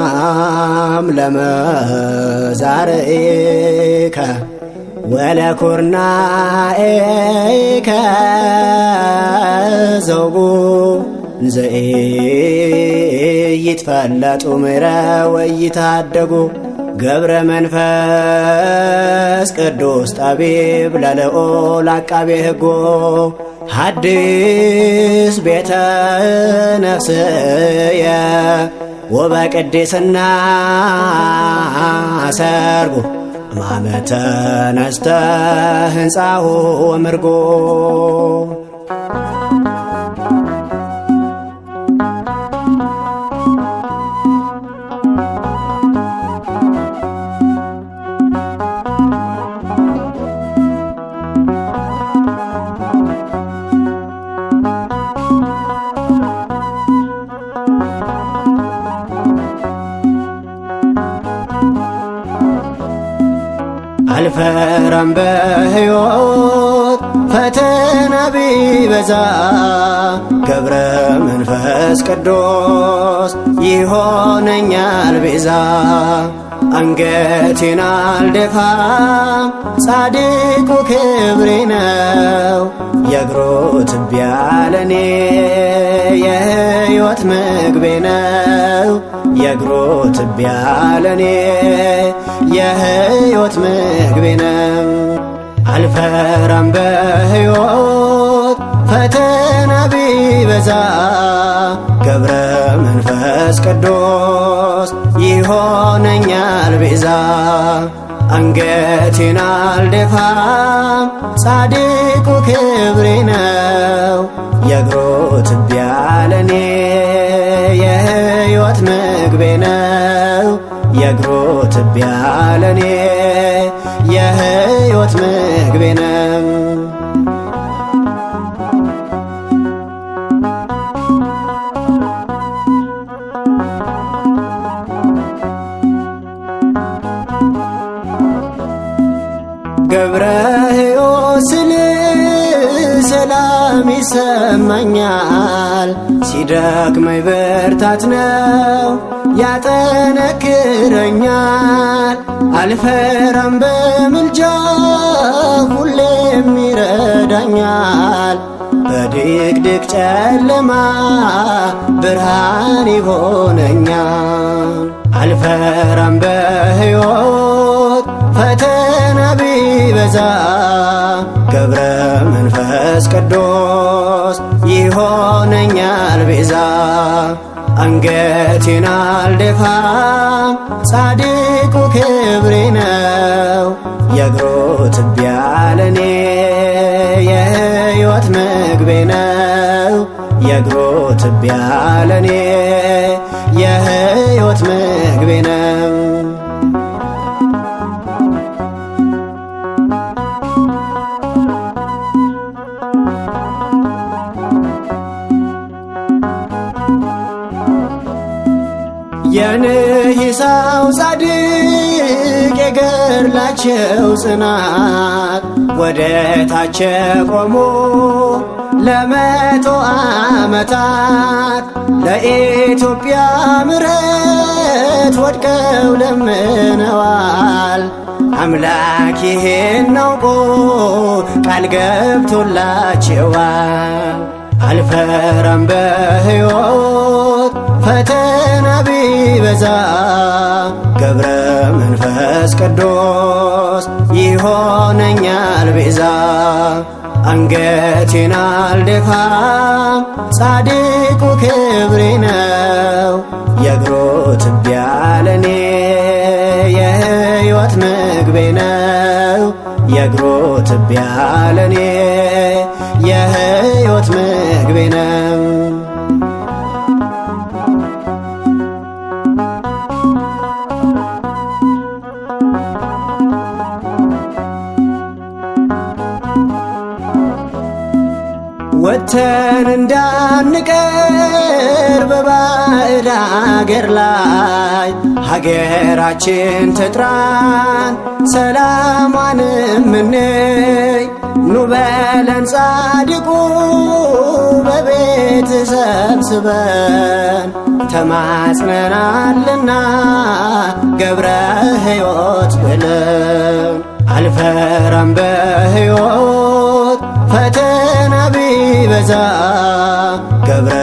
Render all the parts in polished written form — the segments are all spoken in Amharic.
ሰላም ለመዛርኢከ ወለኩርናኤከ ዘውጉ ዘኢይትፈለጡ ምሕረ ወኢይትሃደጉ ገብረ መንፈስ ቅዱስ ጠቢብ ለልዑል አቃቤ ሕጎ ሐድስ ቤተ ነፍስየ ወበቅድስና ሰርጉ እማመተ ነስተ ህንጻሁ ወምርጎ አልፈራም በሕይወት ፈተና ቢበዛ ገብረ መንፈስ ቅዱስ ይሆነኛል ቤዛ። አንገቴን አልደፋም ጻድቁ ክብሬ ነው የእግሩ ትቢያ ለኔ የሕይወት ምግቤ ነው የእግሩ ትቢያ ለኔ የሕይወት ምግቤ ነው። አልፈራም በሕይወት ፈተና ቢበዛ ገብረ መንፈስ ቅዱስ ይሆነኛል ቤዛ። አንገቴን አልደፋም ጻድቁ ክብሬ ነው የእግሩ ትቢያ ለኔ የሕይወት ምግቤ ነው የእግሩ ትቢያ ለኔ የሕይወት ምግቤ ነው። ገብረ ሕይወት ስል ሰላም ይሰማኛል ሲደክመኝ ብርታት ነው ያጠነክረኛል። አልፈራም በምልጃ ሁሌም ይረዳኛል በድቅድቅ ጨለማ ብርሃን ይሆነኛል። አልፈራም በሕይወት ፈተና ቢበዛ ገብረ መንፈስ ቅዱስ ይሆነኛል ቤዛ። አንገቴን አልደፋም ጻድቁ ክብሬ ነው የእግሩ ትቢያ ለኔ የሕይወት ምግቤ ነው የእግሩ ትቢያ ለኔ የሕይወት ምግቤ ነው። የንሂሳው ጻድቅ የገድላቸው ጽናት ወደ ታች ቆሞ ለ100 ዓመታት ለኢትዮጵያ ምሕረት ወድቀው ለምነዋል። አምላክ ይሄን አውቆ ቃል ገብቶላቸዋል። አልፈራም በሕይወት ፈተና ቢበዛ ገብረ መንፈስ ቅዱስ ይሆነኛል ቤዛ። አንገቴን አልደፋም ጻድቁ ክብሬ ነው የእግሩ ትቢያ ለኔ የሕይወት ምግቤ ነው የእግሩ ትቢያ ለኔ የሕይወት ምግቤ ነው። ወጥተን እንዳንቀር በባዕድ አገር ላይ ሀገራችን ትጥራን ሰላሟንም እንይ ኑ በለን ጻድቁ በቤት ሰብስበን ተማጽነናልና ገብረ ሕይወት ብለን አልፈራም በሕይወት ፈተና ቢበዛ ገብረ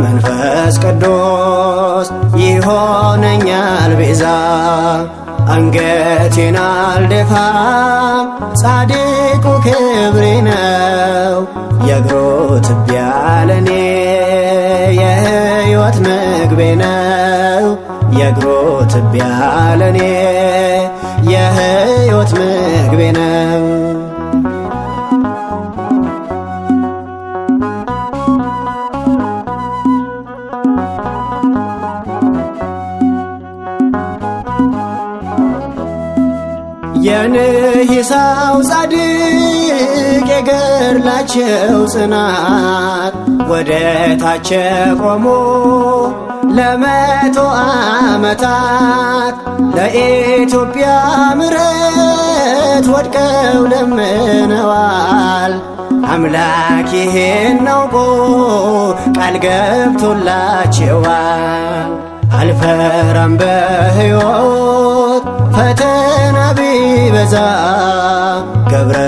መንፈስ ቅዱስ ይሆነኛል ቤዛ አንገቴን አልደፋም ጻድቁ ክብሬ ነው የእግሩ ትቢያ ለኔ የሕይወት ምግቤ ነው የእግሩ ትቢያ ለኔ የሕይወት ምግቤ ነው። የንሂሳው ጻድቅ የገድላቸው ጽናት ወደ ታች ቆሞ ለ100 ዓመታት ለኢትዮጵያ ምሕረት ወድቀው ለምነዋል። አምላክ ይሄን አውቆ ቃል ገብቶላቸዋል። አልፈራም በሕይወት ፈተና ቢበዛ ገብረ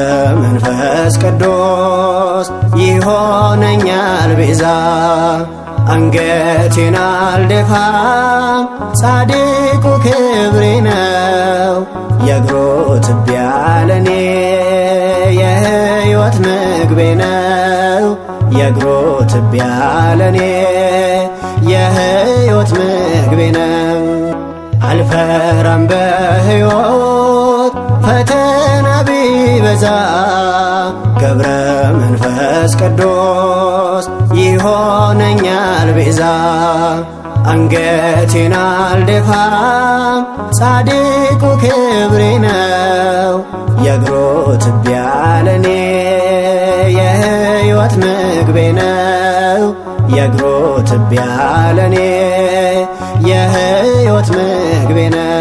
መንፈስ ቅዱስ ይሆነኛል ቤዛ አንገቴን አልደፋም ጻድቁ ክብሬ ነው የእግሩ ትቢያ ለኔ የሕይወት ምግቤ ነው የእግሩ ትቢያ ለኔ የሕይወት ምግቤ ነው። አልፈራም በሕይወት ፈተና ቢበዛ ገብረ መንፈስ ቅዱስ ይሆነኛል ቤዛ አንገቴን አልደፋም ጻድቁ ክብሬ ነው የእግሩ ትቢያ ለኔ የሕይወት ምግቤ ነው የእግሩ ትቢያ ለኔ የሕይወት ምግቤ ነው።